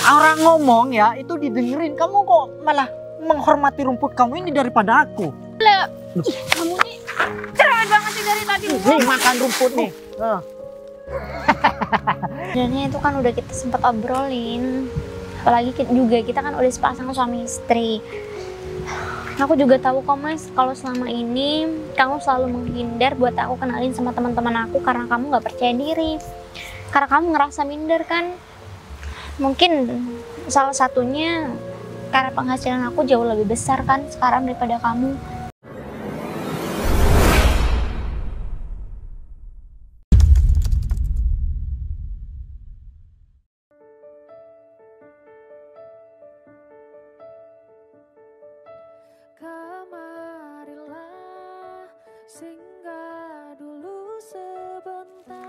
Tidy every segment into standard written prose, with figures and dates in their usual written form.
Orang ngomong ya itu didengerin. Kamu kok malah menghormati rumput kamu ini daripada aku. Kamu nih cerewet banget sih dari tadi. Nih makan rumput nih. Sebenarnya itu kan udah kita sempat obrolin. Apalagi kita kan udah sepasang suami istri. Aku juga tahu kok Mas, kalau selama ini kamu selalu menghindar buat aku kenalin sama teman-teman aku karena kamu nggak percaya diri. Karena kamu ngerasa minder kan. Mungkin salah satunya karena penghasilan aku jauh lebih besar kan sekarang daripada kamu. Kemarilah singgah dulu sebentar.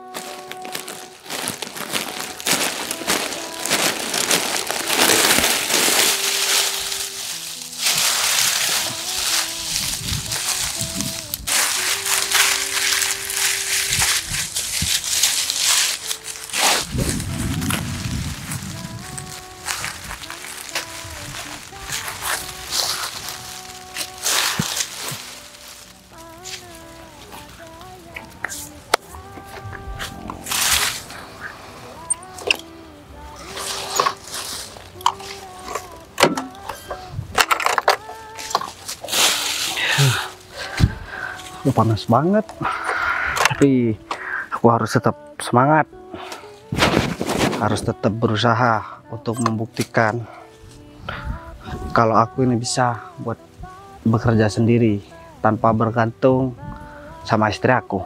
Panas banget, tapi aku harus tetap semangat, harus tetap berusaha untuk membuktikan kalau aku ini bisa buat bekerja sendiri tanpa bergantung sama istri aku.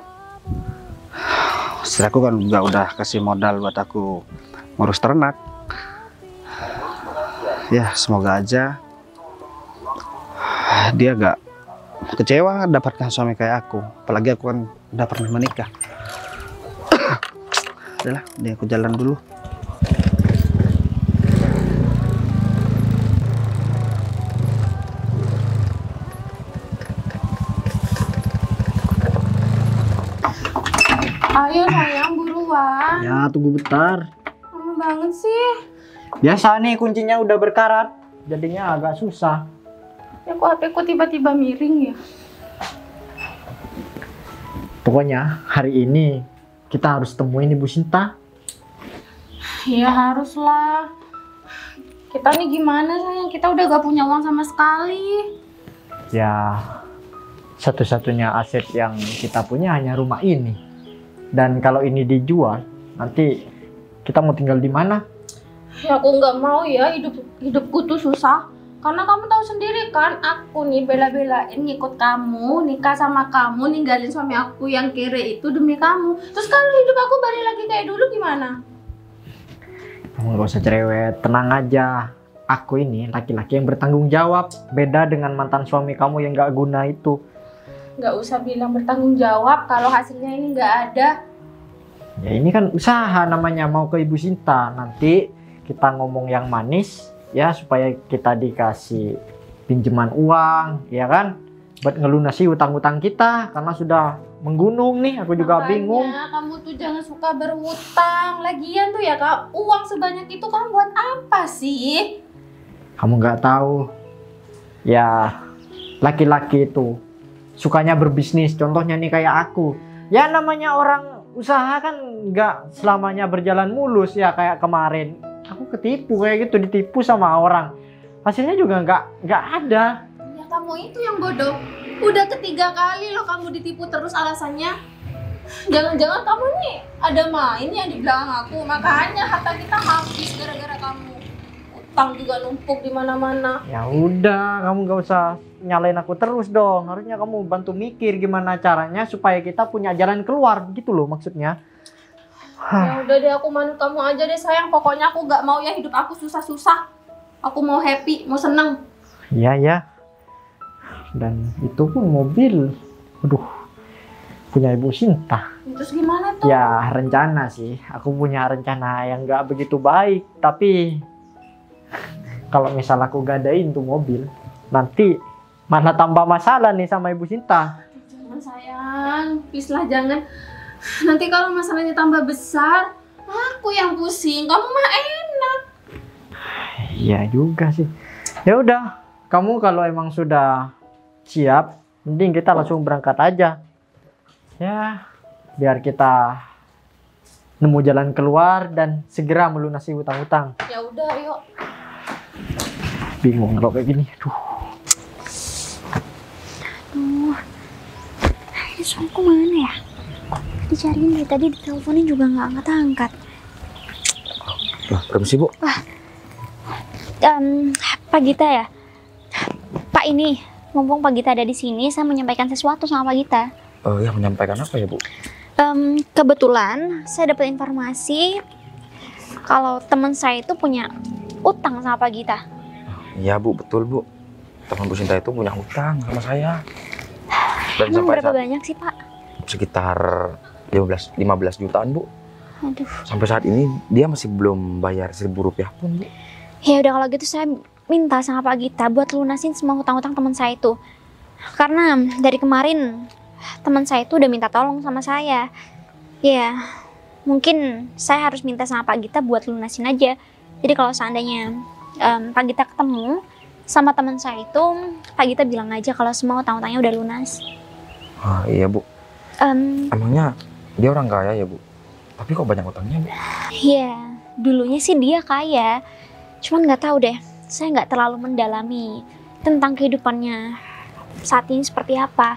Istri aku kan juga udah kasih modal buat aku ngurus ternak. Ya semoga aja dia gak kecewa dapatkan suami kayak aku, apalagi aku kan udah pernah menikah. Udahlah, dia aku jalan dulu. Ayo sayang, buruan. Ya tunggu bentar. Lama banget sih. Biasa nih kuncinya udah berkarat, jadinya agak susah. Ya kok HP ku tiba-tiba miring ya? Pokoknya hari ini kita harus temuin Ibu Sinta. Ya haruslah. Kita nih gimana sayang? Kita udah gak punya uang sama sekali. Ya satu-satunya aset yang kita punya hanya rumah ini. Dan kalau ini dijual, nanti kita mau tinggal di mana? Ya aku nggak mau ya hidupku tuh susah. Karena kamu tahu sendiri kan, aku nih bela-belain ngikut kamu, nikah sama kamu, ninggalin suami aku yang kere itu demi kamu. Terus kalau hidup aku balik lagi kayak dulu gimana? Kamu gak usah cerewet, tenang aja. Aku ini laki-laki yang bertanggung jawab. Beda dengan mantan suami kamu yang gak guna itu. Nggak usah bilang bertanggung jawab kalau hasilnya ini nggak ada. Ya ini kan usaha namanya, mau ke Ibu Sinta. Nanti kita ngomong yang manis. Ya supaya kita dikasih pinjaman uang, ya kan, buat ngelunasi utang-utang kita karena sudah menggunung nih. Aku juga bingung. Kamu tuh jangan suka berhutang. Lagian tuh ya kak, uang sebanyak itu kamu buat apa sih? Kamu nggak tahu ya, laki-laki itu sukanya berbisnis. Contohnya nih kayak aku. Ya namanya orang usaha kan nggak selamanya berjalan mulus ya, kayak kemarin. Aku ketipu kayak gitu, ditipu sama orang. Hasilnya juga nggak ada. Ya kamu itu yang bodoh. Udah ketiga kali loh kamu ditipu terus alasannya. Jangan-jangan kamu nih ada main ya di belakang aku. Makanya harta kita habis gara-gara kamu. Utang juga numpuk di mana-mana. Ya udah, kamu nggak usah nyalain aku terus dong. Harusnya kamu bantu mikir gimana caranya supaya kita punya jalan keluar, gitu loh maksudnya. Ya udah deh, aku manut kamu aja deh sayang. Pokoknya aku gak mau ya hidup aku susah-susah. Aku mau happy, mau seneng. Iya ya. Dan itu pun mobil, aduh, punya Ibu Sinta. Terus gimana tuh? Ya rencana sih, aku punya rencana yang gak begitu baik. Tapi kalau misal aku gadain tuh mobil, nanti malah tambah masalah nih sama Ibu Sinta. Jangan sayang, please lah jangan. Nanti kalau masalahnya tambah besar, aku yang pusing, kamu mah enak. Iya juga sih. Ya udah, kamu kalau emang sudah siap, mending kita langsung berangkat aja. Ya, biar kita nemu jalan keluar dan segera melunasi hutang-hutang. Ya udah, yuk. Bingung kalau kayak gini. Aduh. Ini suamiku mana ya? Dicariin dari tadi, diteleponin juga nggak angkat-angkat. Permisi Bu. Pak Gita ya? Pak ini, mumpung Pak Gita ada di sini, saya menyampaikan sesuatu sama Pak Gita. Ya menyampaikan apa ya Bu? Kebetulan saya dapat informasi kalau teman saya itu punya utang sama Pak Gita. Iya Bu, betul Bu. Teman Bu Sinta itu punya hutang sama saya. Dan Emang sampai berapa banyak sih Pak? sekitar 15 jutaan Bu. Aduh. Sampai saat ini dia masih belum bayar 1.000 rupiah pun Bu. Ya udah kalau gitu saya minta sama Pak Gita buat lunasin semua hutang-hutang teman saya itu. Karena dari kemarin teman saya itu udah minta tolong sama saya. Ya, mungkin saya harus minta sama Pak Gita buat lunasin aja. Jadi kalau seandainya Pak Gita ketemu sama teman saya itu, Pak Gita bilang aja kalau semua hutang-hutangnya udah lunas. Iya Bu. Emangnya dia orang kaya ya Bu? Tapi kok banyak utangnya Bu? Ya, dulunya sih dia kaya. Cuman nggak tahu deh, saya nggak terlalu mendalami tentang kehidupannya saat ini seperti apa.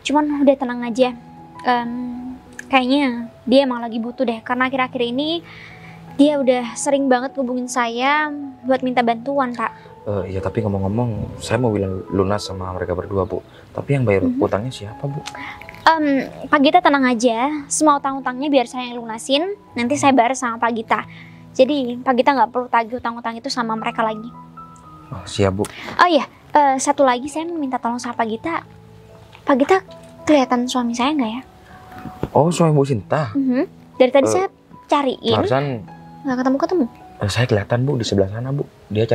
Cuman udah tenang aja. Kayaknya dia emang lagi butuh deh, karena akhir-akhir ini dia udah sering banget hubungin saya buat minta bantuan Pak. Iya tapi ngomong-ngomong, saya mau bilang lunas sama mereka berdua Bu. Tapi yang bayar utangnya siapa Bu? Pak Gita tenang aja, semua utang-utangnya biar saya yang lunasin. Nanti saya bayar sama Pak Gita. Jadi Pak Gita nggak perlu tagih utang-utang itu sama mereka lagi. Siap Bu. Oh iya, satu lagi saya minta tolong sama Pak Gita. Pak Gita kelihatan suami saya nggak ya? Oh suami Bu Sinta? Dari tadi saya cariin, Barusan nggak ketemu-ketemu. saya kelihatan Bu di sebelah sana Bu. Dia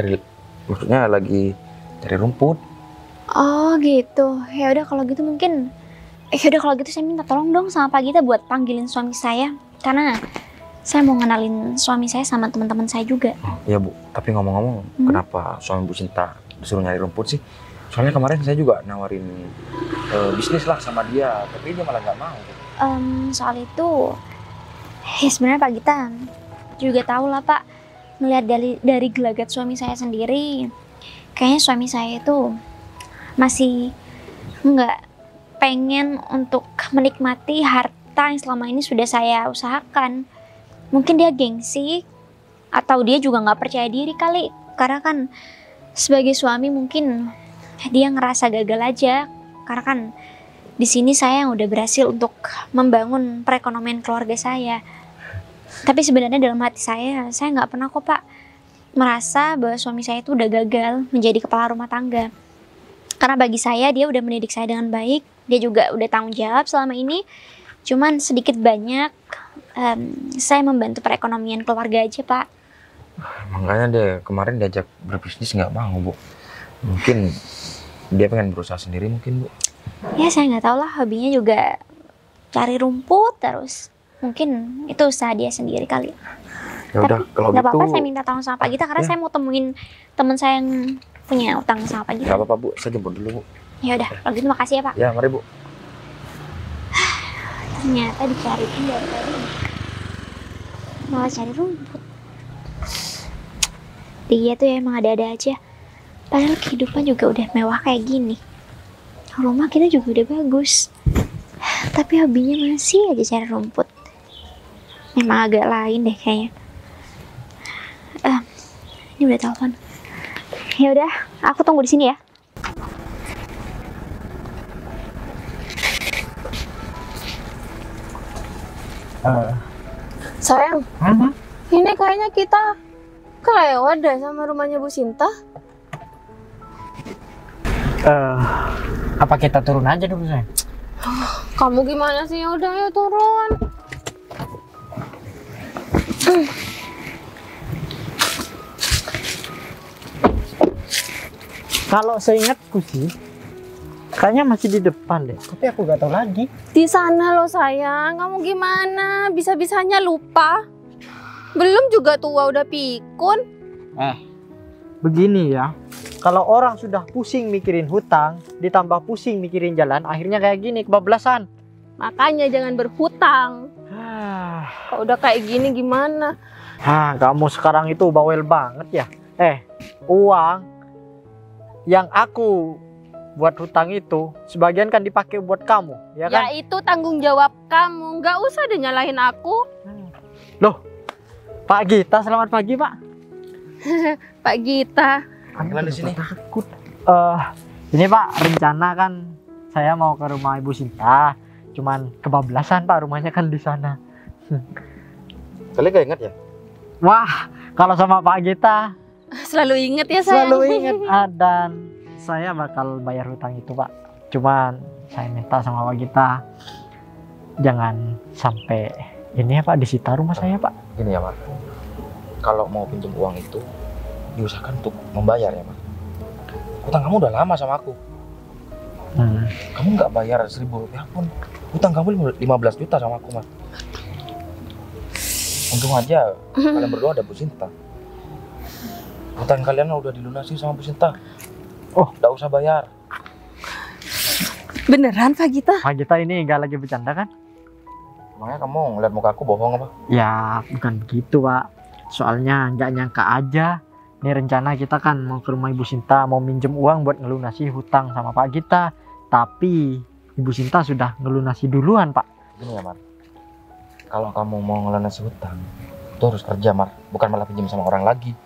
maksudnya lagi cari rumput. Oh gitu, ya udah kalau gitu mungkin, saya minta tolong dong sama Pak Gita buat panggilin suami saya, karena saya mau ngenalin suami saya sama teman-teman saya juga. Iya Bu, tapi ngomong-ngomong, kenapa suami Bu Sinta disuruh nyari rumput sih? Soalnya kemarin saya juga nawarin bisnis lah sama dia, tapi dia malah nggak mau. Soal itu, ya sebenarnya Pak Gita juga tahu lah Pak, melihat dari gelagat suami saya sendiri, kayaknya suami saya itu masih nggak pengen untuk menikmati harta yang selama ini sudah saya usahakan. Mungkin dia gengsi, atau dia juga nggak percaya diri kali, karena kan sebagai suami mungkin dia ngerasa gagal aja, karena kan di sini saya yang udah berhasil untuk membangun perekonomian keluarga saya. Tapi sebenarnya dalam hati saya nggak pernah kok Pak merasa bahwa suami saya itu udah gagal menjadi kepala rumah tangga. Karena bagi saya dia udah mendidik saya dengan baik, dia juga udah tanggung jawab selama ini. Cuman sedikit banyak saya membantu perekonomian keluarga aja Pak. Makanya dia kemarin diajak berbisnis nggak mau Bu. Mungkin dia pengen berusaha sendiri mungkin Bu. Ya saya nggak tahu lah, hobinya juga cari rumput terus. Mungkin itu usaha dia sendiri kali. Ya udah kalau nggak gitu. apa-apa, saya minta tolong sama Pak Gita karena saya mau temuin teman saya yang punya utang sama Pak Gita. Nggak apa-apa Bu, saya jemput dulu Bu. Ya udah, kalau gitu makasih ya Pak. Ya mari Bu. Ternyata dicariin dari tadi malah cari rumput. Dia tuh ya emang ada-ada aja. Padahal kehidupan juga udah mewah kayak gini. Rumah kita juga udah bagus. Tapi hobinya masih aja cari rumput. Memang agak lain deh kayaknya. Ini udah telepon. Ya udah, aku tunggu di sini ya. Sayang, ini kayaknya kita kelewat deh sama rumahnya Bu Sinta. Apa kita turun aja dulu sayang? Kamu gimana sih? Ya udah, ayo turun. Kalau seingatku sih, kayaknya masih di depan deh. Tapi aku gak tahu lagi. Di sana loh sayang. Kamu gimana? Bisa-bisanya lupa. Belum juga tua udah pikun. Begini ya, kalau orang sudah pusing mikirin hutang, ditambah pusing mikirin jalan, akhirnya kayak gini, kebablasan. Makanya jangan berhutang. Kalau udah kayak gini gimana? Kamu sekarang itu bawel banget ya. Uang yang aku buat hutang itu sebagian kan dipakai buat kamu, ya kan? Ya itu tanggung jawab kamu, nggak usah deh nyalahin aku. Loh, Pak Gita, selamat pagi Pak. Pak Gita. Panggilan di sini. Takut. Ini Pak, rencana kan saya mau ke rumah Ibu Sinta, cuman kebablasan Pak, rumahnya kan di sana. Kalian gak ingat ya? Wah, kalau sama Pak Gita Selalu inget ya sayang. selalu ingat. Dan saya bakal bayar hutang itu Pak. Cuman saya minta sama Pak Gita jangan sampai ini ya Pak, disita rumah saya Pak. Gini ya, Mar. Kalau mau pinjam uang itu diusahakan untuk membayar ya, Mar. Hutang kamu udah lama sama aku. Kamu nggak bayar 1.000 rupiah pun. Hutang kamu 15 juta sama aku, Mar. Untung aja kalian berdua ada Bu Sinta. Hutang kalian udah dilunasi sama Bu Sinta. Oh, nggak usah bayar. Beneran Pak Gita? Pak Gita ini nggak lagi bercanda kan? Emangnya kamu ngeliat muka aku bohong apa? Ya bukan begitu Pak. Soalnya nggak nyangka aja. Ini rencana kita kan mau ke rumah Ibu Sinta, mau minjem uang buat ngelunasi hutang sama Pak Gita. Tapi Ibu Sinta sudah ngelunasi duluan Pak. Gini ya, Mar. Kalau kamu mau ngelunasi hutang, itu harus kerja, Mar. Bukan malah pinjam sama orang lagi.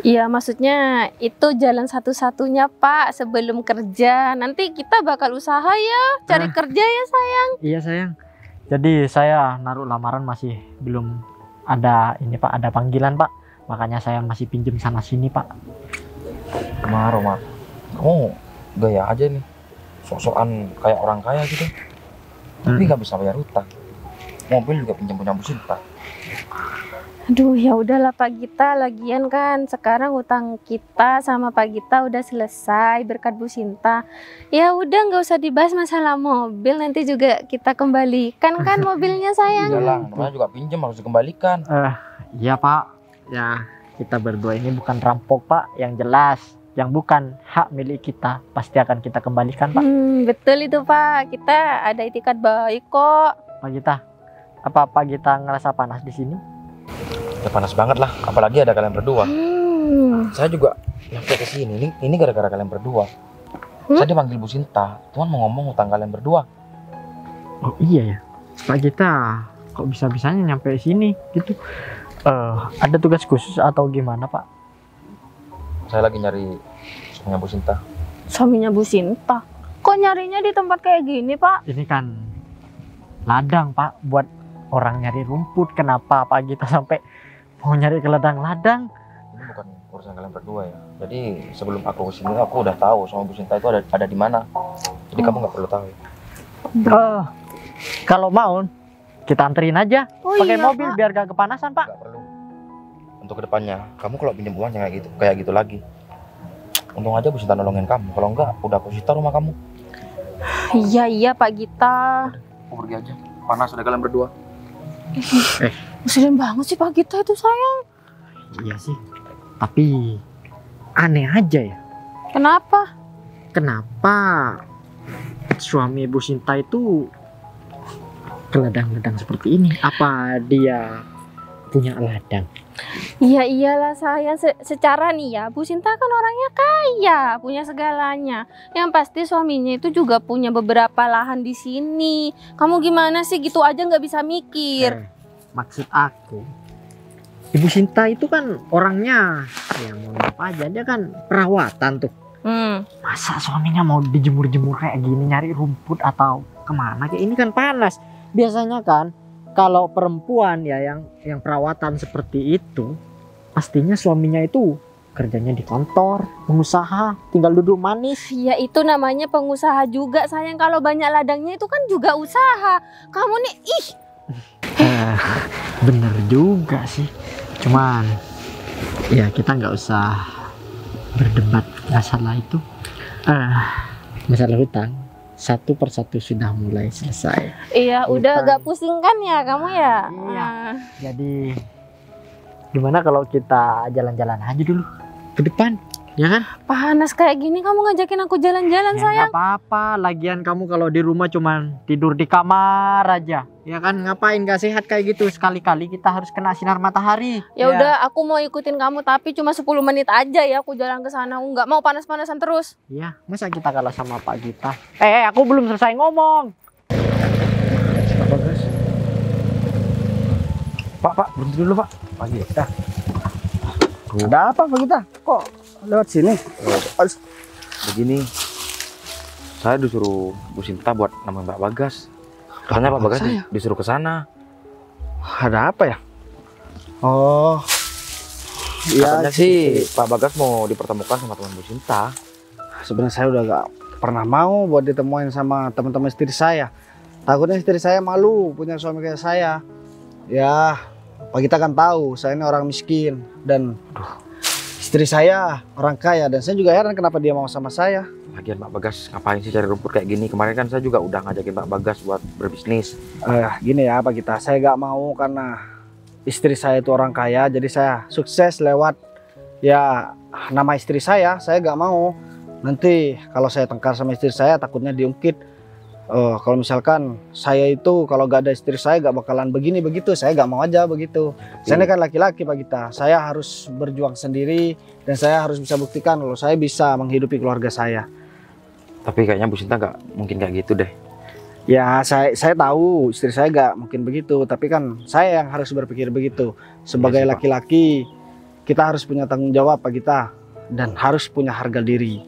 Iya, maksudnya itu jalan satu-satunya Pak sebelum kerja. Nanti kita bakal usaha ya, cari kerja ya sayang. Iya sayang. Jadi saya naruh lamaran masih belum ada ini Pak, ada panggilan Pak. Makanya saya masih pinjem sana sini Pak. Mar, kamu gaya aja nih. Sok-sokan kayak orang kaya gitu. Tapi nggak bisa bayar hutang. Mobil juga pinjam punya Bu Sinta. Aduh, ya udahlah Pak Gita, lagian kan sekarang utang kita sama Pak Gita udah selesai berkat Bu Sinta. Ya udah nggak usah dibahas masalah mobil, nanti juga kita kembalikan kan mobilnya sayang. Iyalah, namanya juga pinjam harus dikembalikan. Iya Pak. Ya kita berdua ini bukan rampok Pak, yang jelas. Yang bukan hak milik kita pasti akan kita kembalikan Pak. Betul itu Pak, kita ada itikat baik kok. Pak Gita, apa Pak Gita ngerasa panas di sini? Ya panas banget lah, apalagi ada kalian berdua. Saya juga nyampe ke sini. Ini gara-gara kalian berdua. Saya dipanggil Bu Sinta. Tuhan mau ngomong hutang kalian berdua. Oh iya ya, Pak Gita kok bisa-bisanya nyampe sini gitu? Ada tugas khusus atau gimana Pak? Saya lagi nyari suaminya Bu Sinta. Suaminya Bu Sinta? Kok nyarinya di tempat kayak gini Pak? Ini kan ladang Pak, buat orang nyari rumput. Kenapa Pak Gita sampai mau nyari ke ladang-ladang? Ini bukan urusan kalian berdua ya. Jadi sebelum aku kesini aku udah tahu sama Bu Sinta itu ada di mana. Jadi kamu nggak perlu tahu. Kalau mau kita anterin aja pakai iya, mobil Pak. biar gak kepanasan Pak. Nggak perlu. Untuk kedepannya, kamu kalau pinjam uang jangan kayak gitu lagi. Untung aja Bu Sinta nolongin kamu. Kalau enggak, udah aku sita rumah kamu. Iya Pak Gita. Aku pergi aja. Panas ada kalian berdua. Ngeselin banget sih Pak Gita itu sayang. Iya sih, tapi aneh aja ya. Kenapa? Kenapa suami Bu Sinta itu ke ladang-ladang seperti ini? Apa dia punya ladang? Iya iyalah sayang, secara nih ya Bu Sinta kan orangnya kaya, punya segalanya. Yang pasti suaminya itu juga punya beberapa lahan di sini. Kamu gimana sih gitu aja nggak bisa mikir? Maksud aku, Ibu Sinta itu kan orangnya ya mohon maaf aja, dia kan perawatan tuh. Masa suaminya mau dijemur-jemur kayak gini nyari rumput atau kemana kayak ini kan panas. Biasanya kan kalau perempuan ya yang perawatan seperti itu pastinya suaminya itu kerjanya di kantor, pengusaha, tinggal duduk manis. Ya itu namanya pengusaha juga sayang, kalau banyak ladangnya itu kan juga usaha. Kamu nih Bener juga sih. Cuman ya kita nggak usah berdebat masalah itu. Masalah hutang satu persatu sudah mulai selesai. iya udah Hutang. gak pusing kan ya kamu ya? Iya. Jadi Gimana kalau kita jalan-jalan aja dulu ke depan, ya kan? Panas kayak gini kamu ngajakin aku jalan-jalan Ya, sayang. nggak apa-apa. Lagian kamu kalau di rumah cuman tidur di kamar aja, ya kan? Ngapain gak sehat kayak gitu? Sekali-kali kita harus kena sinar matahari. Ya udah, aku mau ikutin kamu tapi cuma 10 menit aja ya aku jalan ke sana. Aku nggak mau panas-panasan terus. Iya, masa kita kalah sama Pak Gita? Aku belum selesai ngomong. Pak, berhenti dulu Pak. Pak Gita. Ada apa Pak Gita? Kok lewat sini? Begini, saya disuruh Bu Sinta buat nemenin Pak Bagas. Katanya Pak Bagas disuruh ke sana. Ada apa ya? Oh, iya Katanya sih Pak Bagas mau dipertemukan sama teman Bu Sinta. Sebenarnya saya udah gak pernah mau buat ditemuin sama teman-teman istri saya. Takutnya istri saya malu punya suami kayak saya. Ya, Pak Gita kan tahu saya ini orang miskin dan istri saya orang kaya, dan saya juga heran kenapa dia mau sama saya. Lagian Pak Bagas ngapain sih cari rumput kayak gini? Kemarin kan saya juga udah ngajakin Pak Bagas buat berbisnis. Gini ya Pak Gita, saya gak mau karena istri saya itu orang kaya, jadi saya sukses lewat ya nama istri saya gak mau. Nanti kalau saya tengkar sama istri saya takutnya diungkit. Kalau misalkan saya itu kalau gak ada istri saya gak bakalan begini begitu, saya gak mau aja begitu. Saya ini kan laki-laki Pak Gita, saya harus berjuang sendiri dan saya harus bisa buktikan kalau saya bisa menghidupi keluarga saya. Tapi kayaknya Bu Sinta nggak mungkin kayak gitu deh. Ya saya tahu istri saya gak mungkin begitu, tapi kan saya yang harus berpikir begitu. Sebagai Iya sih, Pak. laki-laki kita harus punya tanggung jawab Pak Gita, dan harus punya harga diri.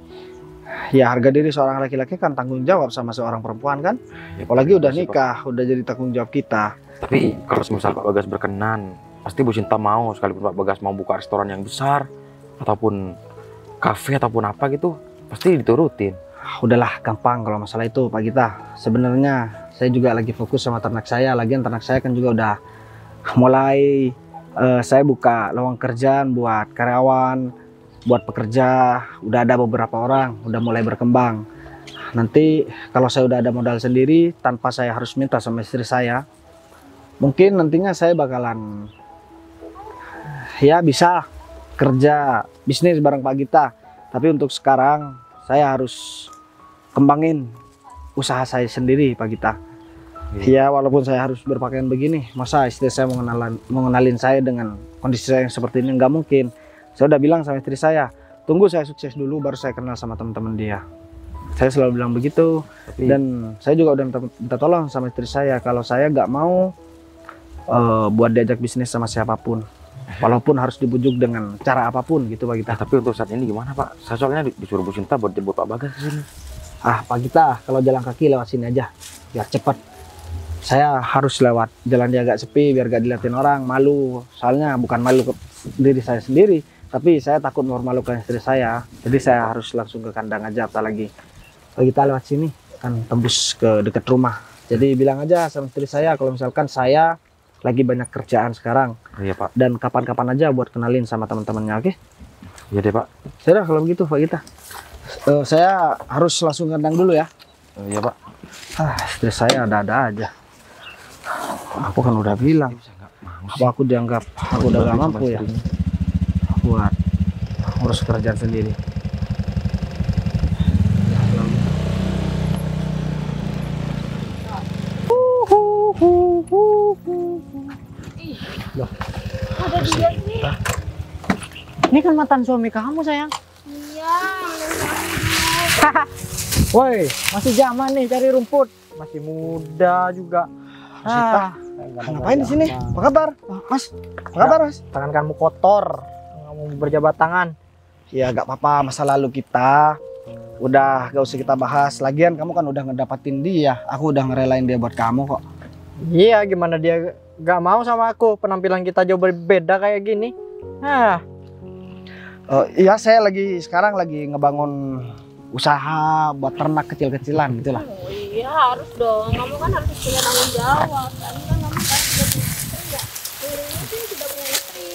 Ya harga diri seorang laki-laki kan tanggung jawab sama seorang perempuan kan. Ya, Apalagi udah iya sih, Pak. nikah, udah jadi tanggung jawab kita. Tapi kalau misal Pak Bagas berkenan, pasti Bu Sinta mau. Sekalipun Pak Bagas mau buka restoran yang besar ataupun kafe ataupun apa gitu, pasti diturutin. Udahlah gampang kalau masalah itu Pak Gita. Sebenarnya saya juga lagi fokus sama ternak saya. Lagian ternak saya kan juga udah mulai saya buka lowongan kerjaan buat karyawan, buat pekerja. Udah ada beberapa orang, udah mulai berkembang. Nanti kalau saya udah ada modal sendiri tanpa saya harus minta sama istri saya, mungkin nantinya saya bakalan ya bisa kerja bisnis bareng Pak Gita. Tapi untuk sekarang saya harus kembangin usaha saya sendiri Pak Gita. Ya walaupun saya harus berpakaian begini, masa istri saya mau ngenalin saya dengan kondisi saya yang seperti ini, nggak mungkin. Saya udah bilang sama istri saya, tunggu saya sukses dulu baru saya kenal sama teman-teman dia. Saya selalu bilang begitu. Dan saya juga udah minta tolong sama istri saya kalau saya nggak mau buat diajak bisnis sama siapapun, walaupun harus dibujuk dengan cara apapun gitu Pak Gita. Tapi untuk saat ini gimana Pak? Saya soalnya disuruh Bu Sinta buat jemput Pak Bagas ke sini. Pak Gita, kalau jalan kaki lewat sini aja biar cepat. Saya harus lewat jalan dia agak sepi biar gak dilihatin orang, malu. Soalnya bukan malu ke diri saya sendiri, tapi saya takut memalukan istri saya. Jadi saya harus langsung ke kandang aja. Apalagi kalau kita lewat sini kan tembus ke dekat rumah. Jadi bilang aja sama istri saya kalau misalkan saya lagi banyak kerjaan sekarang. Iya Pak. Dan kapan-kapan aja buat kenalin sama teman-temannya, oke? Iya deh Pak. Sudah kalau begitu Pak Gita. Saya harus langsung ke kandang dulu ya. Iya Pak. Istri saya ada-ada aja. Aku kan udah bilang, apa aku dianggap aku udah gak mampu ya buat ngurus kerjaan sendiri. Loh, Ada dia sih. ini kan mantan suami kamu sayang. Iya. Woi, masih zaman nih cari rumput. Masih muda juga. Ngapain di sini? Apa kabar, Mas? Apa kabar, Mas? Tangan kamu kotor. Kamu berjabat tangan. Ya gak apa-apa, masa lalu kita udah gak usah kita bahas. Lagian kamu kan udah ngedapatin dia. Aku udah ngerelain dia buat kamu kok. Iya, gimana dia gak mau sama aku? Penampilan kita jauh berbeda kayak gini. Iya, saya sekarang lagi ngebangun usaha buat ternak kecil-kecilan gitu lah. Oh iya harus dong. Kamu kan harus punya tanggung jawab. Kan kamu kan sudah punya istri ya. Dulunya sih sudah punya istri.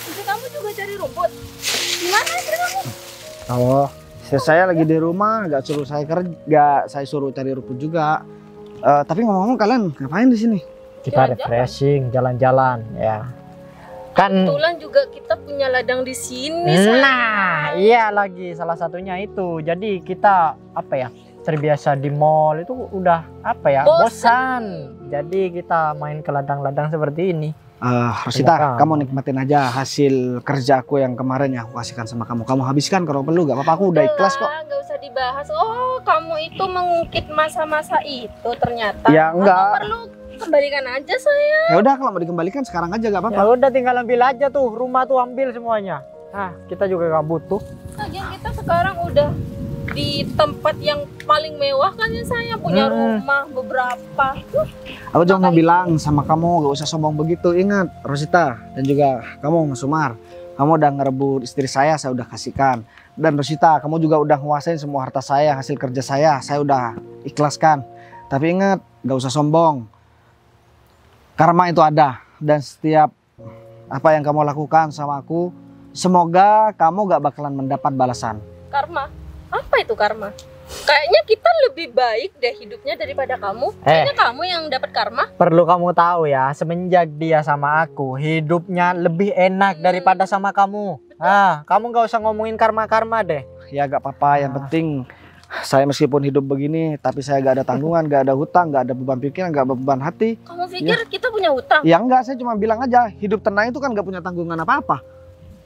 Istri kamu juga cari rumput. Gimana istri kamu? Oh, saya lagi di rumah, gak suruh saya kerja, saya suruh cari rumput juga. Tapi ngomong-ngomong kalian ngapain di sini? Kita Jalan-jalan. refreshing, jalan-jalan ya. Kan Kebetulan juga kita punya ladang di sini. sayang. nah, iya lagi salah satunya itu. Jadi kita apa ya? Terbiasa di mall itu udah apa ya? Bosan. Jadi kita main ke ladang-ladang seperti ini. Rosita, Kenapa? kamu nikmatin aja hasil kerja aku yang kemarin yang aku kasihkan sama kamu. Kamu habiskan kalau perlu, gak apa-apa, aku udah ikhlas kok. Udahlah, nggak usah dibahas. Oh, kamu itu mengungkit masa-masa itu ternyata. Ya, enggak. Apa perlu kembalikan aja saya. Ya udah, kalau mau dikembalikan sekarang aja gak Ya apa-apa. udah tinggal ambil aja tuh, rumah tuh ambil semuanya. Nah, kita juga gak butuh. Lagian kita sekarang udah di tempat yang paling mewah kan ya, saya punya rumah beberapa. Aku cuma mau bilang sama kamu gak usah sombong begitu. Ingat Rosita dan juga kamu Mas Umar, kamu udah ngerebut istri saya udah kasihkan. Dan Rosita, kamu juga udah nguasain semua harta saya, hasil kerja saya udah ikhlaskan. Tapi ingat, gak usah sombong. Karma itu ada, dan setiap apa yang kamu lakukan sama aku, semoga kamu gak bakalan mendapat balasan. Karma? Apa itu karma? Kayaknya kita lebih baik deh hidupnya daripada kamu. Kayaknya kamu yang dapat karma. Perlu kamu tahu ya, semenjak dia sama aku, hidupnya lebih enak daripada sama kamu. Ah, kamu gak usah ngomongin karma-karma deh. Ya gak apa-apa, yang penting saya meskipun hidup begini, tapi saya gak ada tanggungan, gak ada hutang, gak ada beban pikiran, gak ada beban hati. Kamu pikir kita punya hutang? Ya enggak, saya cuma bilang aja, hidup tenang itu kan gak punya tanggungan apa-apa.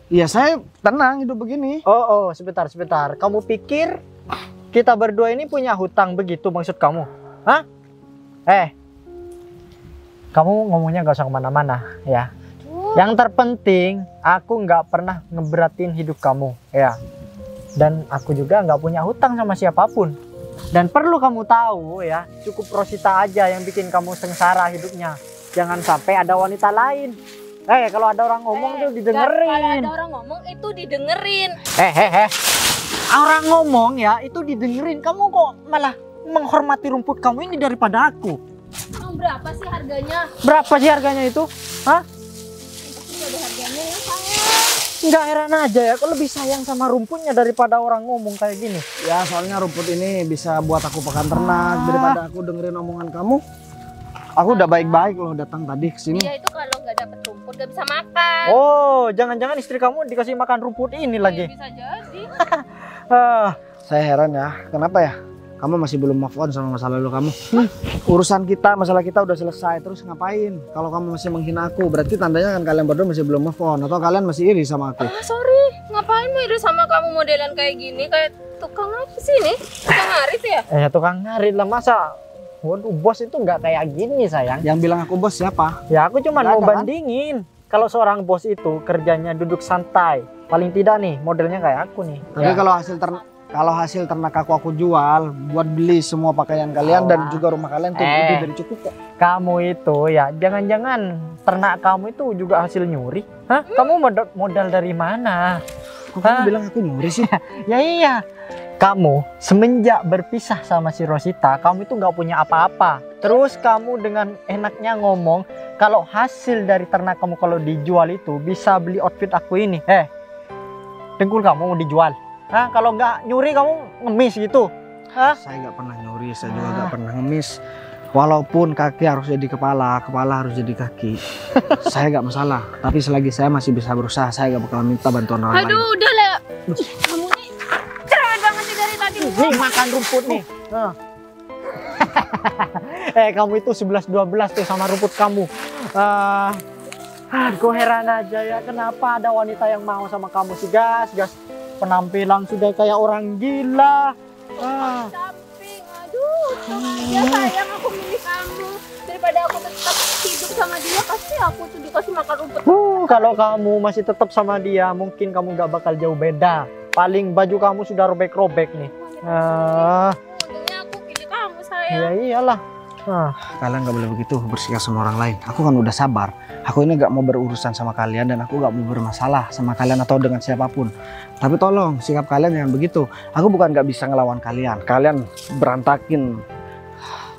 Ya saya tenang hidup begini. Oh, sebentar. Kamu pikir kita berdua ini punya hutang begitu maksud kamu? Hah? Kamu ngomongnya gak usah kemana-mana ya. Yang terpenting, aku nggak pernah ngeberatin hidup kamu ya. Dan aku juga nggak punya hutang sama siapapun. Dan perlu kamu tahu ya, cukup Rosita aja yang bikin kamu sengsara hidupnya. Jangan sampai ada wanita lain. Kalau ada orang ngomong tuh Kalau didengerin. ada orang ngomong itu didengerin. Orang ngomong ya itu didengerin. Kamu kok malah menghormati rumput kamu ini daripada aku. Emang berapa sih harganya? Berapa sih harganya itu? Hah? Pasti ada harganya ya sayang. Nggak heran aja ya, kok lebih sayang sama rumputnya daripada orang ngomong kayak gini. Ya soalnya rumput ini bisa buat aku pakan ternak daripada aku dengerin omongan kamu. Aku udah baik-baik loh datang tadi ke sini. Dia itu kalau nggak dapet rumput nggak bisa makan. Oh, jangan-jangan istri kamu dikasih makan rumput ini lagi. Bisa jadi. Saya heran ya, kenapa ya? Kamu masih belum move on sama masa lalu kamu. Urusan kita, masalah kita udah selesai, terus ngapain? Kalau kamu masih menghina aku, berarti tandanya kan kalian berdua masih belum move on. Atau kalian masih iri sama aku. Sorry, ngapain mau iri sama kamu modelan kayak gini? Kayak tukang apa sih ini? Tukang ngarit ya? Tukang ngarit lah, masa? Waduh, bos itu nggak kayak gini sayang. Yang bilang aku bos siapa? Ya aku cuma Nggak mau ada, kan? bandingin. Kalau seorang bos itu kerjanya duduk santai. Paling tidak nih, modelnya kayak aku nih. Tapi Ya. kalau hasil ternak aku jual buat beli semua pakaian kalian dan juga rumah kalian tuh lebih dari cukup kok. Kamu itu ya, jangan-jangan ternak kamu itu juga hasil nyuri? Hah? Kamu modal dari mana? Kok kamu bilang aku nyuri sih? Ya iya. Kamu semenjak berpisah sama si Rosita, kamu itu nggak punya apa-apa. Terus kamu dengan enaknya ngomong kalau hasil dari ternak kamu kalau dijual itu bisa beli outfit aku ini. Dengkul kamu mau dijual? Hah? Kalau nggak nyuri kamu ngemis gitu? Hah? Saya nggak pernah nyuri, saya juga nggak pernah ngemis. Walaupun kaki harus jadi kepala, kepala harus jadi kaki, saya nggak masalah. Tapi selagi saya masih bisa berusaha, saya nggak bakal minta bantuan orang lain. Aduh, udah lah. Ih, kamu nih cerewet banget sih dari tadi. Nih makan rumput nih. Kamu itu 11-12 tuh sama rumput kamu. Gue heran aja ya, kenapa ada wanita yang mau sama kamu sih, gas. Penampilan sudah kayak orang gila. Samping, aduh, ya sayang aku milih kamu daripada aku tetap hidup sama dia. Pasti aku tuh dikasih makan rumput. Kalau kamu masih tetap sama dia, mungkin kamu gak bakal jauh beda. Paling baju kamu sudah robek-robek nih. Makanya aku pilih kamu sayang. Ya iyalah. Kalian nggak boleh begitu bersikap sama orang lain. Aku kan udah sabar. Aku ini nggak mau berurusan sama kalian dan aku nggak mau bermasalah sama kalian atau dengan siapapun. Tapi tolong sikap kalian jangan begitu. Aku bukan nggak bisa ngelawan kalian. Kalian berantakin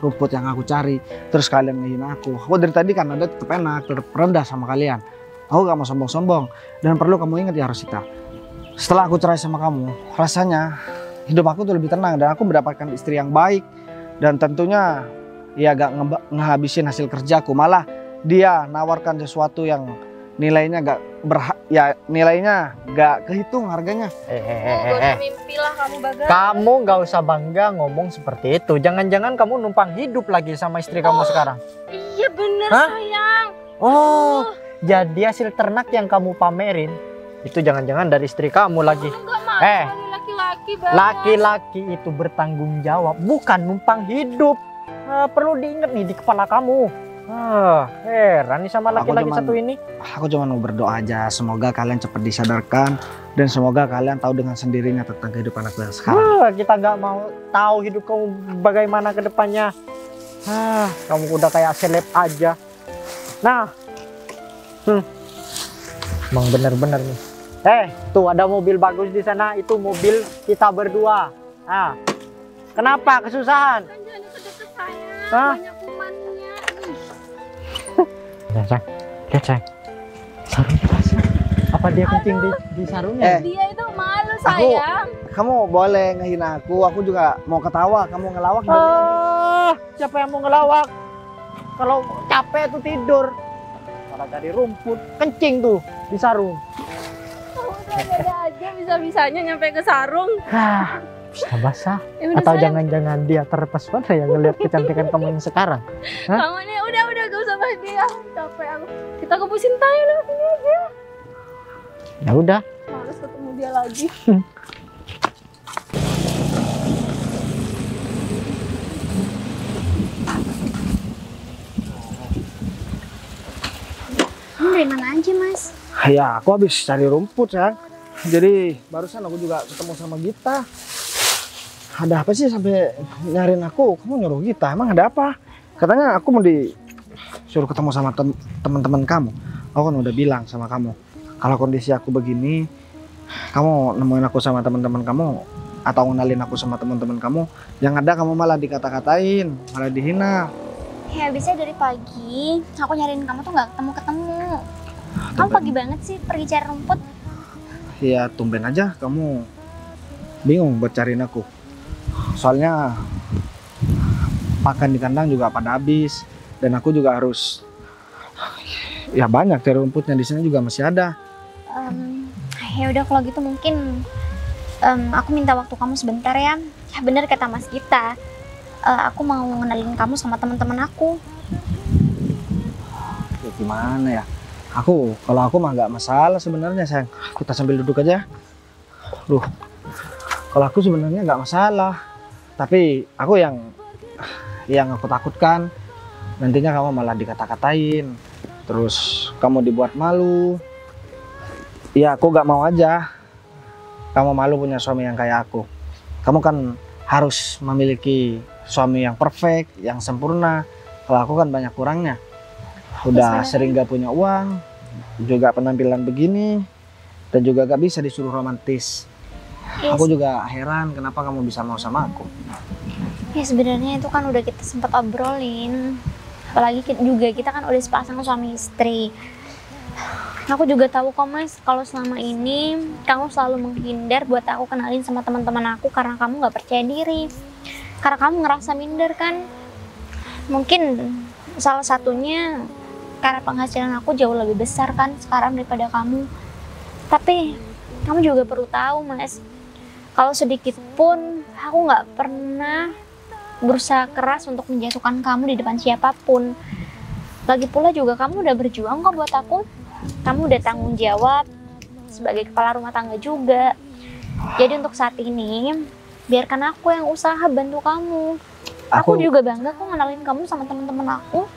rumput yang aku cari, terus kalian ngehina aku. Aku dari tadi kan ada tetap enak, tetap rendah sama kalian. Aku nggak mau sombong-sombong. Dan perlu kamu ingat ya Rosita, setelah aku cerai sama kamu, rasanya hidup aku tuh lebih tenang dan aku mendapatkan istri yang baik dan tentunya ya gak ngehabisin hasil kerjaku, malah dia nawarkan sesuatu yang nilainya nilainya gak kehitung harganya. Gak usah mimpi lah kamu Bagas. Kamu nggak usah bangga ngomong seperti itu. Jangan-jangan kamu numpang hidup lagi sama istri kamu sekarang. Iya bener Hah? sayang. Oh, jadi hasil ternak yang kamu pamerin itu jangan-jangan dari istri kamu lagi. Enggak mau laki-laki Bagas. Laki-laki itu bertanggung jawab, bukan numpang hidup. Perlu diingat nih di kepala kamu. Heran nih sama laki-laki satu ini. Aku cuma mau berdoa aja, semoga kalian cepat disadarkan dan semoga kalian tahu dengan sendirinya tentang kehidupan aku yang sekarang. Kita nggak mau tahu hidup kamu bagaimana ke depannya. Kamu udah kayak seleb aja. Nah, emang bener-bener nih. Tuh ada mobil bagus di sana. Itu mobil kita berdua. Kenapa kesusahan? Kan jangan deket-deket saya. Hah? Banyak kumannya. Lihat sayang. Sarungnya basah. Apa dia kencing di sarungnya? Dia itu malu sayang. Kamu boleh ngehina aku juga mau ketawa. Kamu ngelawak Siapa yang mau ngelawak? Kalau capek tuh tidur. Malah cari rumput, kencing tuh di sarung. Ada aja bisa-bisanya nyampe ke sarung. Bisa basah. Ya udah, Atau sayang. jangan-jangan dia terpesona yang ngelihat kecantikan kamu yang sekarang. Kamu nih udah gak usah bahas dia. Capek aku. Kita kepusin tayo lewat sini aja. Ya udah. Males ketemu dia lagi. Kamu dari mana aja Mas? Ya, aku habis cari rumput ya. Jadi barusan aku juga ketemu sama Gita. Ada apa sih sampai nyariin aku? Kamu nyuruh Gita, emang ada apa? Katanya aku mau disuruh ketemu sama teman-teman kamu. Aku kan udah bilang sama kamu, kalau kondisi aku begini, kamu nemuin aku sama teman-teman kamu atau ngenalin aku sama teman-teman kamu, yang ada kamu malah dikata-katain, malah dihina. Ya bisa dari pagi aku nyariin kamu tuh nggak ketemu-ketemu. Kamu pagi banget sih pergi cari rumput. Ya tumben aja kamu bingung buat cariin aku. Soalnya pakan di kandang juga pada habis dan aku juga harus ya banyak cari rumputnya di sini juga masih ada. Ya udah kalau gitu mungkin aku minta waktu kamu sebentar ya. Ya bener kata Mas Gita. Aku mau ngenalin kamu sama teman-teman aku. Ya, gimana ya? Kalau aku mah nggak masalah sebenarnya sayang. Kita sambil duduk aja. Kalau aku sebenarnya nggak masalah. Tapi aku yang aku takutkan nantinya kamu malah dikata-katain. Terus kamu dibuat malu. Ya aku nggak mau aja. Kamu malu punya suami yang kayak aku. Kamu kan harus memiliki suami yang perfect, yang sempurna. Kalau aku kan banyak kurangnya. Udah sering gak punya uang, juga penampilan begini, dan juga gak bisa disuruh romantis. Yes. Aku juga heran kenapa kamu bisa mau sama aku. Ya sebenarnya itu kan udah kita sempat obrolin. Apalagi kita kan udah sepasang suami istri. Aku juga tahu kok Mas, kalau selama ini kamu selalu menghindar buat aku kenalin sama teman-teman aku karena kamu nggak percaya diri. Karena kamu ngerasa minder kan. Mungkin salah satunya karena penghasilan aku jauh lebih besar kan sekarang daripada kamu. Tapi kamu juga perlu tahu Mas, kalau sedikit pun aku nggak pernah berusaha keras untuk menjatuhkan kamu di depan siapapun. Lagi pula juga kamu udah berjuang kok buat aku. Kamu udah tanggung jawab sebagai kepala rumah tangga juga. Jadi untuk saat ini biarkan aku yang usaha bantu kamu. Aku juga bangga kok ngenalin kamu sama teman-teman aku.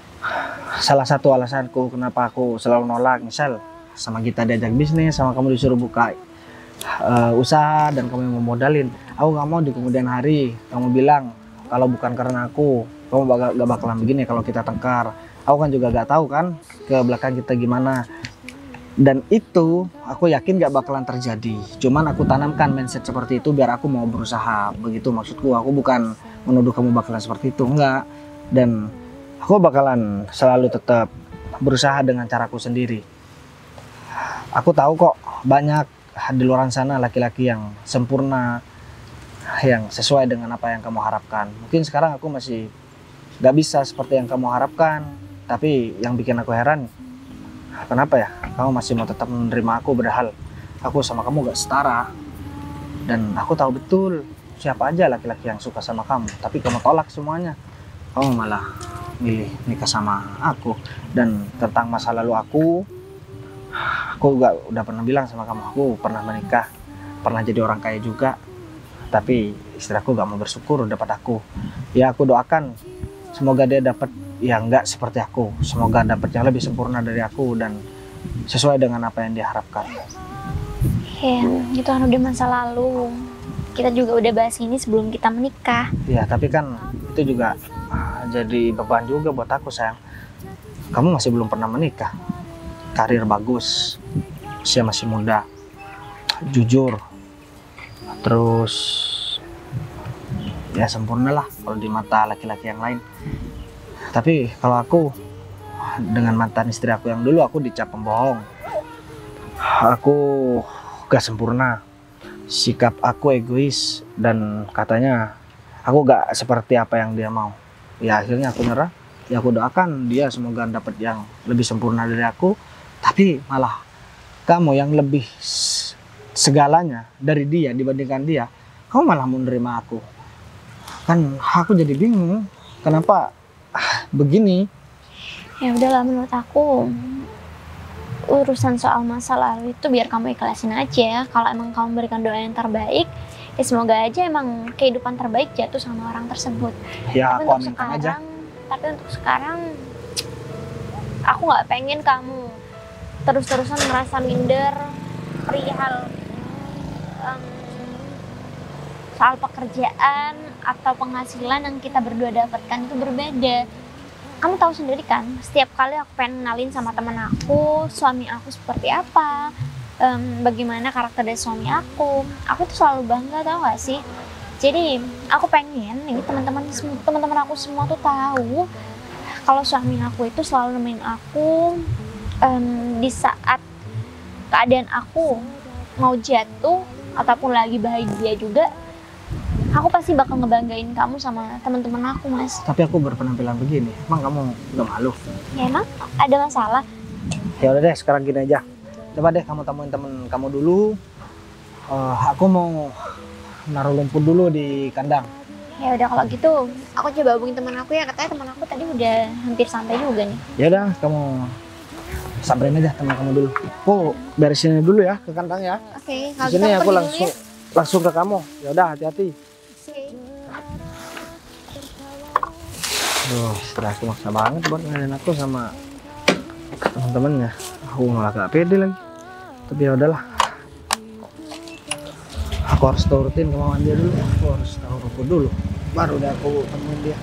Salah satu alasanku kenapa aku selalu nolak misal sama kita diajak bisnis, sama kamu disuruh buka usaha dan kamu yang mau modalin. Aku gak mau di kemudian hari kamu bilang kalau bukan karena aku kamu gak bakalan begini kalau kita tengkar. Aku kan juga gak tahu kan ke belakang kita gimana. Dan itu aku yakin gak bakalan terjadi. Cuman aku tanamkan mindset seperti itu biar aku mau berusaha. Begitu maksudku. Aku bukan menuduh kamu bakalan seperti itu, enggak. Dan aku bakalan selalu tetap berusaha dengan caraku sendiri. Aku tahu kok banyak di luar sana laki-laki yang sempurna, yang sesuai dengan apa yang kamu harapkan. Mungkin sekarang aku masih gak bisa seperti yang kamu harapkan. Tapi yang bikin aku heran, kenapa ya kamu masih mau tetap menerima aku, padahal aku sama kamu gak setara. Dan aku tahu betul siapa aja laki-laki yang suka sama kamu, tapi kamu tolak semuanya. Kamu malah milih nikah sama aku. Dan tentang masa lalu aku juga udah pernah bilang sama kamu, aku pernah menikah, pernah jadi orang kaya juga, tapi istri aku gak mau bersyukur dapat aku. Ya aku doakan semoga dia dapat yang nggak seperti aku, semoga dapat yang lebih sempurna dari aku dan sesuai dengan apa yang dia harapkan. Ya, itu kan udah masa lalu. Kita juga udah bahas ini sebelum kita menikah. Ya tapi kan itu juga jadi beban juga buat aku sayang. Kamu masih belum pernah menikah, karir bagus, usia masih muda, jujur, terus ya sempurna lah kalau di mata laki-laki yang lain. Tapi kalau aku dengan mantan istri aku yang dulu, aku dicap pembohong, aku gak sempurna, sikap aku egois, dan katanya aku gak seperti apa yang dia mau. Ya akhirnya aku nyerah. Ya aku doakan dia semoga dapat yang lebih sempurna dari aku, tapi malah kamu yang lebih segalanya dari dia dibandingkan dia, kamu malah mau menerima aku. Kan aku jadi bingung kenapa begini. Ya udahlah, menurut aku urusan soal masa lalu itu biar kamu ikhlasin aja. Kalau emang kamu berikan doa yang terbaik, ya semoga aja emang kehidupan terbaik jatuh sama orang tersebut. Ya Tapi aku untuk aminkan aja. untuk sekarang aku nggak pengen kamu terus-terusan merasa minder perihal soal pekerjaan atau penghasilan yang kita berdua dapatkan itu berbeda. Kamu tahu sendiri kan, setiap kali aku pengen kenalin sama teman aku, suami aku seperti apa, bagaimana karakter dari suami aku tuh selalu bangga, tau gak sih? Jadi aku pengen ini teman-teman aku semua tuh tahu kalau suami aku itu selalu nemenin aku di saat keadaan aku mau jatuh ataupun lagi bahagia juga. Aku pasti bakal ngebanggain kamu sama teman-teman aku, Mas. Tapi aku berpenampilan begini, emang kamu gak malu? Ya emang ada masalah? Ya udah deh, sekarang gini aja. Coba deh kamu temuin temen kamu dulu. Aku mau naruh lumpur dulu di kandang. Ya udah kalau gitu, aku coba hubungin teman aku ya. Katanya teman aku tadi udah hampir sampai juga nih. Ya udah, kamu samperin aja teman kamu dulu. Aku beresin dulu ya ke kandang ya. Oke, Di kalau sini gitu aku pergi dulu ya. langsung ke kamu. Ya udah, hati-hati. Oke. Setelah aku maksa banget buat ngadain aku sama teman-temannya. Aku malah gak pede lagi. Tapi ya udahlah. Aku harus turutin kemauan dia dulu. Aku harus tahu ruku dulu. Baru deh aku temuin dia.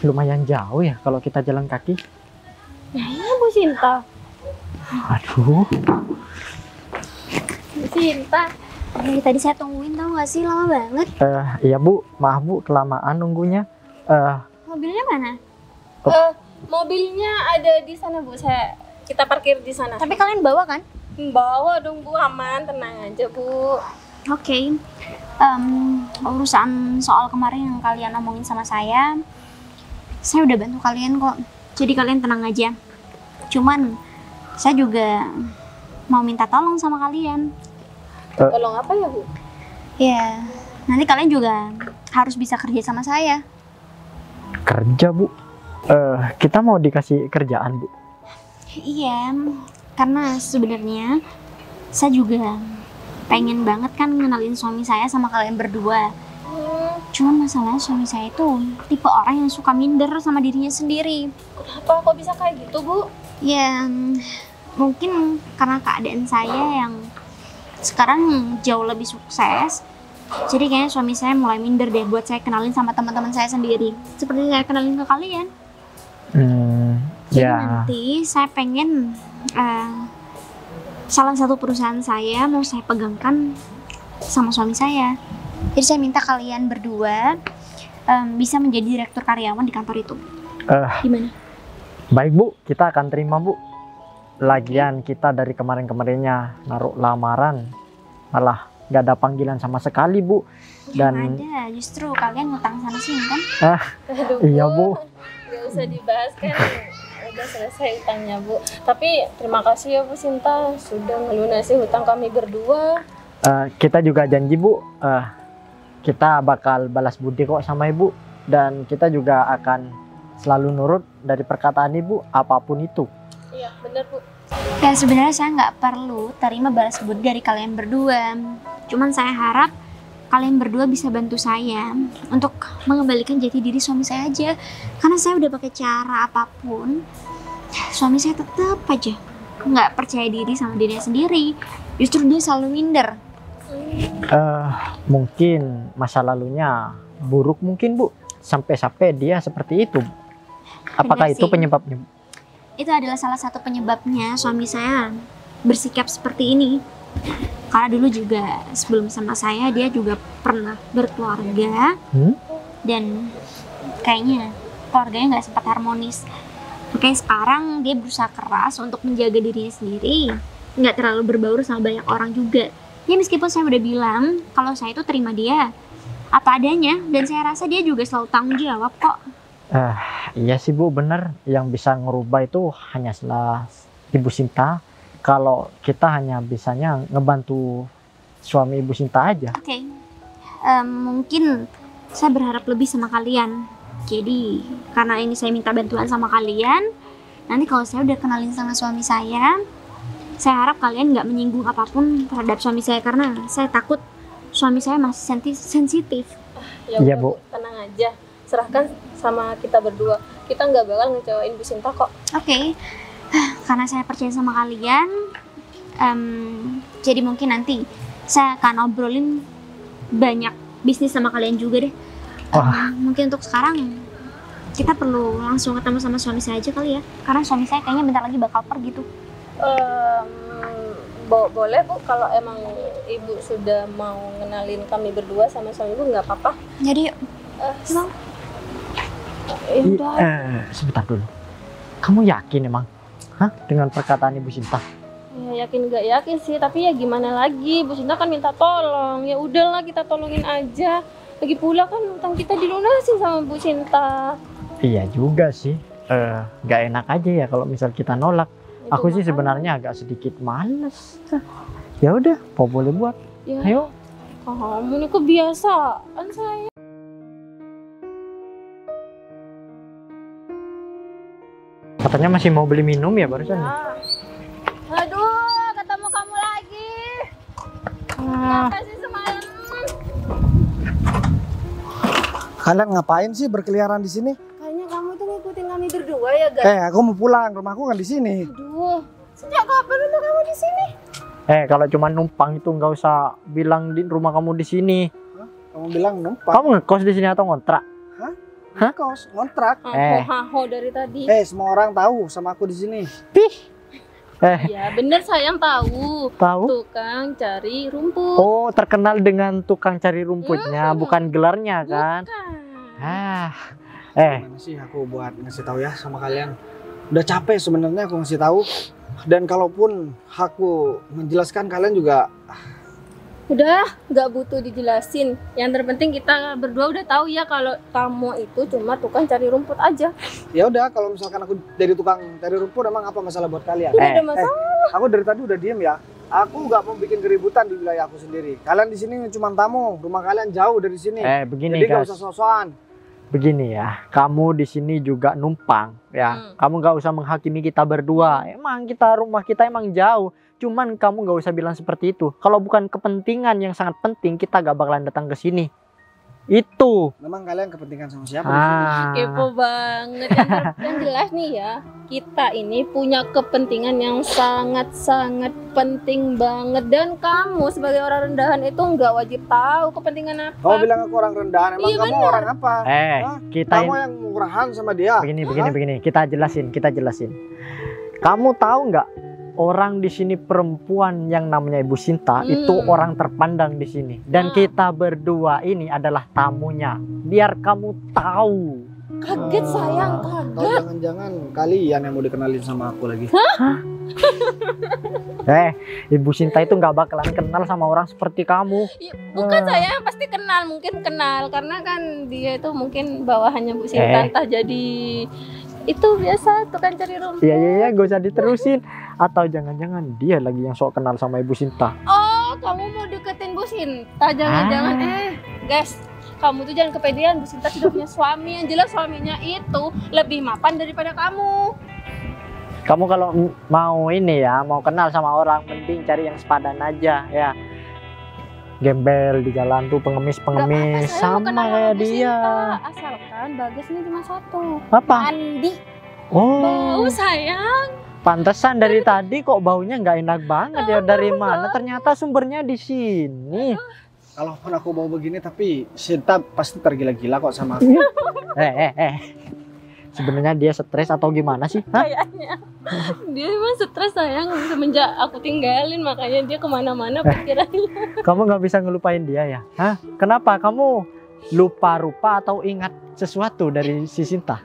Lumayan jauh ya kalau kita jalan kaki. Nah iya Bu Sinta. Aduh. Bu Sinta. Tadi saya tungguin, tau gak sih, lama banget. Iya Bu, maaf Bu kelamaan nunggunya. Mobilnya mana? Mobilnya ada di sana Bu, kita parkir di sana. Tapi kalian bawa kan? Bawa dong Bu, aman, tenang aja Bu. Oke. Urusan soal kemarin yang kalian ngomongin sama saya udah bantu kalian kok. Jadi kalian tenang aja. Cuman saya juga mau minta tolong sama kalian. Tolong apa ya Bu? Ya, nanti kalian juga harus bisa kerja sama saya. Kerja Bu? Kita mau dikasih kerjaan Bu? Iya, karena sebenarnya saya juga pengen banget kan ngenalin suami saya sama kalian berdua. Cuman masalahnya suami saya itu tipe orang yang suka minder sama dirinya sendiri. Kenapa kok bisa kayak gitu Bu? Ya, mungkin karena keadaan saya yang sekarang jauh lebih sukses. Jadi kayaknya suami saya mulai minder deh buat saya kenalin sama teman-teman saya sendiri. Seperti saya kenalin ke kalian. Jadi nanti saya pengen salah satu perusahaan saya mau saya pegangkan sama suami saya. Jadi saya minta kalian berdua bisa menjadi direktur karyawan di kantor itu. Gimana? Baik Bu, kita akan terima Bu. Lagian kita dari kemarin-kemarinnya naruh lamaran malah gak ada panggilan sama sekali Bu. Dan Dan ada, justru kalian ngutang sana sini kan? Aduh, iya Bu. Gak usah dibahas kan. Udah selesai utangnya Bu. Tapi terima kasih ya Bu Sinta sudah melunasi hutang kami berdua. Kita juga janji Bu, kita bakal balas budi kok sama Ibu, dan kita juga akan selalu nurut dari perkataan Ibu apapun itu. Iya benar Bu. Dan sebenarnya saya nggak perlu terima balas budi dari kalian berdua. Cuman saya harap kalian berdua bisa bantu saya untuk mengembalikan jati diri suami saya aja. Karena saya udah pakai cara apapun, suami saya tetap aja nggak percaya diri sama dirinya sendiri. Justru dia selalu minder. Mungkin masa lalunya buruk mungkin Bu, sampai-sampai dia seperti itu. Apakah Benar itu sih. penyebabnya? Itu adalah salah satu penyebabnya suami saya bersikap seperti ini. Karena dulu juga sebelum sama saya dia juga pernah berkeluarga dan kayaknya keluarganya nggak sempat harmonis. Makanya sekarang dia berusaha keras untuk menjaga dirinya sendiri, nggak terlalu berbaur sama banyak orang juga. Ya meskipun saya udah bilang kalau saya itu terima dia apa adanya, dan saya rasa dia juga selalu tanggung jawab kok. Iya sih Bu, bener. Yang bisa ngerubah itu hanya Ibu Sinta. Kalau kita hanya bisanya ngebantu suami Ibu Sinta aja. Oke. Mungkin saya berharap lebih sama kalian. Jadi karena ini saya minta bantuan sama kalian, nanti kalau saya udah kenalin sama suami saya harap kalian nggak menyinggung apapun terhadap suami saya, karena saya takut suami saya masih sensitif. Ya Iya, udah, Bu. tenang aja. Serahkan sama kita berdua. Kita nggak bakal ngecewain Bu Sinta kok. Oke. Karena saya percaya sama kalian, jadi mungkin nanti saya akan obrolin banyak bisnis sama kalian juga deh. Mungkin untuk sekarang kita perlu langsung ketemu sama suami saya aja kali ya, karena suami saya kayaknya bentar lagi bakal pergi tuh. Boleh Bu, kalau emang Ibu sudah mau ngenalin kami berdua sama suami Ibu nggak apa-apa. Jadi Bang. Sebentar dulu. Kamu yakin emang? Dengan perkataan Ibu Sinta? Ya, yakin nggak yakin sih, tapi ya gimana lagi, Bu Sinta kan minta tolong. Ya udahlah kita tolongin aja. Lagi pula kan utang kita dilunasin sama Bu Sinta. Iya juga sih. Gak enak aja ya kalau misal kita nolak. Itu Aku sih makanya. sebenarnya agak sedikit males. Ya udah, apa boleh buat? Ya, Ayo. kamu ini kebiasaan saya. Katanya masih mau beli minum ya barusan. Ya. Aduh, ketemu kamu lagi. Makasih semalam. Kalian ngapain sih berkeliaran di sini? Kayaknya kamu tuh ngikutin kami berdua ya, guys. Aku mau pulang, rumahku kan di sini. Aduh, sejak kapan udah kamu di sini? Kalau cuma numpang itu nggak usah bilang di rumah kamu di sini. Kamu bilang numpang. Kamu ngekos di sini atau ngontrak? Kos, ngontrak. Haho dari tadi. Semua orang tahu sama aku di sini. Ya bener sayang tahu. Tahu? Tukang cari rumput. Oh, terkenal dengan tukang cari rumputnya, bukan gelarnya kan? Bukan. Gimana sih aku buat ngasih tahu ya sama kalian? Udah capek sebenarnya aku ngasih tahu. Dan kalaupun aku menjelaskan kalian juga Udah, nggak butuh dijelasin. Yang terpenting kita berdua udah tahu ya kalau kamu itu cuma tukang cari rumput aja. ya udah kalau misalkan aku jadi tukang cari rumput emang apa masalah buat kalian? Tidak ada masalah. Aku dari tadi udah diem ya. Aku nggak mau bikin keributan di wilayah aku sendiri. Kalian di sini cuma tamu, rumah kalian jauh dari sini. Begini Jadi nggak guys. usah sok-sokan. Begini ya, kamu di sini juga numpang ya. Kamu nggak usah menghakimi kita berdua. Emang rumah kita emang jauh. Cuman kamu nggak usah bilang seperti itu. Kalau bukan kepentingan yang sangat penting, kita gak bakalan datang ke sini. Itu. Memang kalian kepentingan sama siapa di sini? Kepo banget. Yang jelas nih ya, kita ini punya kepentingan yang sangat-sangat penting banget. Dan kamu sebagai orang rendahan itu nggak wajib tahu kepentingan apa. Kamu bilang aku orang rendahan, emang Iya, kamu benar. orang apa? Kita Kamu yang murahan sama dia. begini. Kita jelasin. Kamu tahu nggak? Orang di sini perempuan yang namanya Ibu Sinta itu orang terpandang di sini, dan kita berdua ini adalah tamunya. Biar kamu tahu. Kaget sayang, Atau kaget. jangan-jangan kalian yang mau dikenalin sama aku lagi. Ibu Sinta itu nggak bakalan kenal sama orang seperti kamu. Bukan saya pasti kenal, mungkin kenal karena kan dia itu mungkin bawahannya Bu Sinta, entah jadi Itu biasa tukang cari rumput. Iya, gak usah diterusin. Atau jangan-jangan dia lagi yang sok kenal sama Ibu Sinta. Oh, kamu mau deketin Bu Sinta? Jangan-jangan. Guys, kamu tuh jangan kepedean. Bu Sinta sudah punya suami. Yang jelas suaminya itu lebih mapan daripada kamu. Kamu kalau mau ini ya, mau kenal sama orang, mending cari yang sepadan aja ya. Gembel di jalan tuh, pengemis-pengemis sama kayak dia. Asalkan Bagas ini cuma satu. Apa? Mandi. Oh, Bau sayang. pantesan dari tadi kok baunya nggak enak banget ya. Dari mana? Ternyata sumbernya di sini. Kalaupun aku mau begini, tapi Sinta pasti tergila-gila kok sama aku. Sebenarnya dia stres atau gimana sih? Hah? Kayaknya dia emang stres sayang semenjak aku tinggalin, makanya dia kemana-mana pikirannya. Kamu nggak bisa ngelupain dia ya? Hah? Kenapa? Kamu lupa-lupa atau ingat sesuatu dari si Sinta?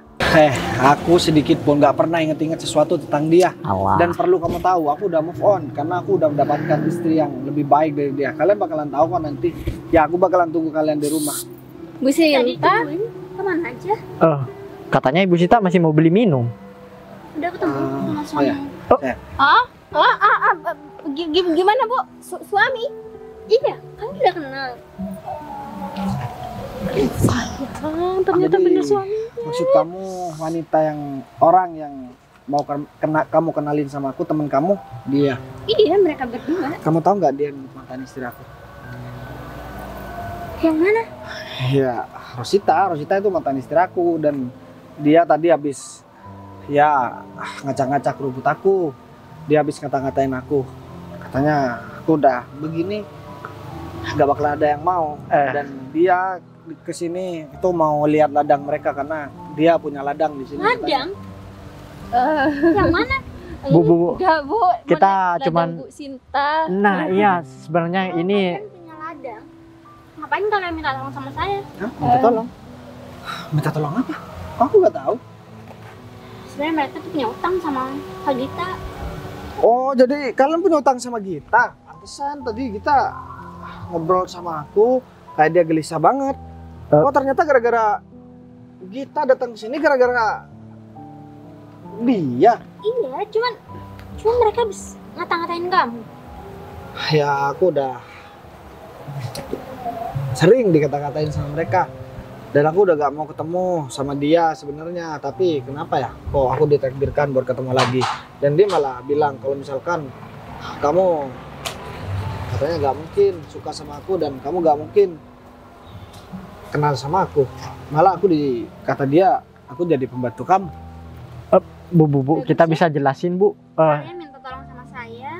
Aku sedikit pun nggak pernah inget-inget sesuatu tentang dia. Allah. Dan perlu kamu tahu, aku udah move on karena aku udah mendapatkan istri yang lebih baik dari dia. Kalian bakalan tahu kok nanti. Ya, aku bakalan tunggu kalian di rumah. Bu Sinta Kemana aja? Katanya Ibu Sinta masih mau beli minum. Udah ketemu sama Oh ya. suami. Gimana Bu? Suami? Iya, kamu udah kenal. Ternyata Jadi, bener suami. Maksud kamu wanita yang orang yang mau kamu kenalin sama aku, temen kamu, dia. Iya, mereka berdua. Kamu tahu nggak dia mantan istri aku? Yang mana? Ya, Rosita itu mantan istri aku dan dia tadi habis ya ngacak-ngacak rumput aku. Dia habis ngata-ngatain aku. Katanya aku udah begini nggak bakal ada yang mau. Dan dia kesini itu mau lihat ladang mereka karena dia punya ladang di sini. Ladang? Yang mana? Bu, Enggak Bu, kita ladang cuman. Bu Sinta. Nah iya, sebenarnya ini Kalian punya ladang. Ngapain kalian minta tolong sama saya? Hah? Minta tolong? Minta tolong apa? Aku nggak tahu. Sebenarnya mereka tuh punya utang sama Kak Gita. Oh, jadi kalian punya utang sama Gita? Pantesan tadi Gita ngobrol sama aku kayak dia gelisah banget. Oh, ternyata gara-gara Gita datang ke sini gara-gara dia. Iya, cuman mereka habis ngata-ngatain kamu. Ya, aku udah sering dikata-katain sama mereka. Dan aku udah gak mau ketemu sama dia sebenarnya. Tapi kenapa ya? Kok aku ditakdirkan buat ketemu lagi. Dan dia malah bilang kalau misalkan kamu katanya gak mungkin suka sama aku dan kamu gak mungkin kenal sama aku. Malah kata dia aku jadi pembantu kamu. Bu, kita bisa jelasin Bu. Kalian minta tolong sama saya.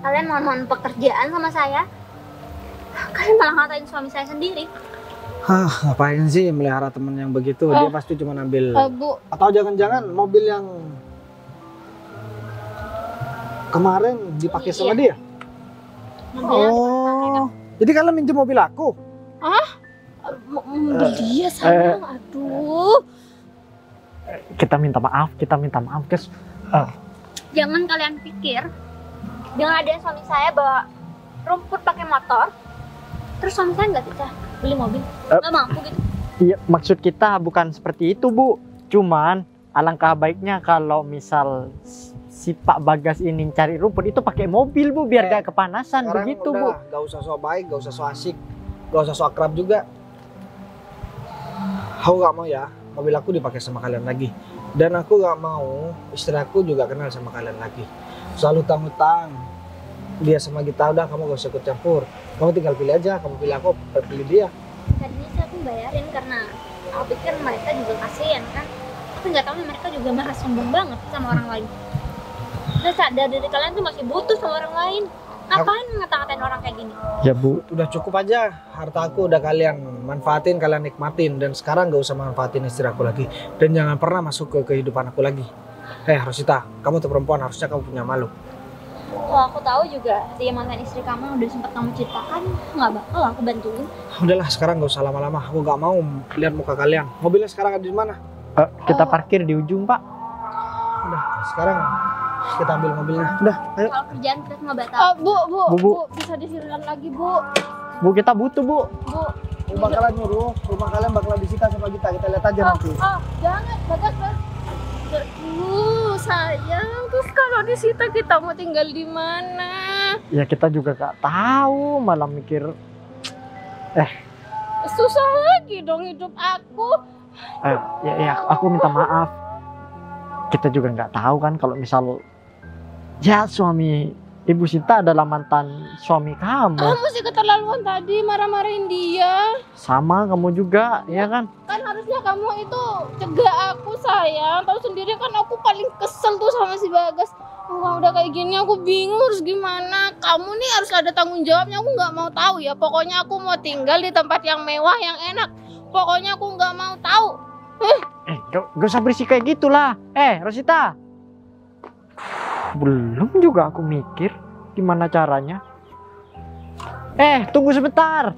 Kalian mohon pekerjaan sama saya. Kalian malah ngatain suami saya sendiri. Ngapain sih melihara temen yang begitu? Dia pasti cuma ambil. Bu, Atau jangan-jangan mobil yang kemarin dipakai sama dia? Oh, jadi kalian minjem mobil aku? mobil dia sayang. Aduh. Kita minta maaf guys. Jangan kalian pikir dengan ada suami saya bawa rumput pakai motor, terus suami saya nggak bisa beli mobil, nggak mampu gitu. Iya, maksud kita bukan seperti itu Bu. Cuman alangkah baiknya kalau misal si Pak Bagas ini cari rumput itu pakai mobil Bu, biar gak kepanasan. Sekarang begitu udah, Bu. gak usah so baik, gak usah so asik, gak usah so akrab juga. Aku gak mau ya mobil aku dipakai sama kalian lagi. Dan aku gak mau istri aku juga kenal sama kalian lagi. Soal utang-utang dia sama Gita, udah kamu gak usah ikut campur. Kamu tinggal pilih aja, kamu pilih aku, pilih dia. Tadinya sih aku bayarin karena aku pikir mereka juga kasihan kan. Tapi nggak tahu mereka juga malah sombong banget sama orang lain. Udah sadar diri kalian tuh masih butuh sama orang lain. Ngapain ngata-ngatain orang kayak gini? Ya Bu. Udah cukup aja, harta aku udah kalian manfaatin, kalian nikmatin. Dan sekarang gak usah manfaatin istri aku lagi. Dan jangan pernah masuk ke kehidupan aku lagi. Rosita, kamu tuh perempuan, harusnya kamu punya malu. Kalau aku tahu juga dia mantan istri kamu yang udah sempat kamu ceritakan, nggak bakal aku bantuin. Udahlah, sekarang gak usah lama-lama. Aku gak mau lihat muka kalian. Mobilnya sekarang ada di mana? Kita parkir di ujung Pak. Udah, sekarang kita ambil mobilnya. Udah, ayo. Kalau kerjaan kita nggak batal. Bu, bisa disirikan lagi Bu. Bu, kita butuh Bu. Bu. Bakalan nyuruh, rumah kalian bakalan disita sama kita lihat aja nanti. Jangan, Bagas. Aduh, sayang. Terus kalau disita kita mau tinggal di mana? Ya kita juga gak tahu, malah mikir Susah lagi dong hidup aku. ya aku minta maaf. Kita juga nggak tahu kan kalau misal ya suami Ibu Sinta adalah mantan suami kamu. Kamu sih keterlaluan tadi marah-marahin dia. Sama kamu juga, ya kan? Kan harusnya kamu itu cegah aku, sayang. Tahu sendiri kan aku paling kesel tuh sama si Bagas. Wah, udah kayak gini aku bingung harus gimana. Kamu nih harus ada tanggung jawabnya. Aku nggak mau tahu ya. Pokoknya aku mau tinggal di tempat yang mewah, yang enak. Pokoknya aku nggak mau tahu. Gak usah berisik kayak gitulah. Rosita. Belum juga aku mikir gimana caranya. Tunggu sebentar.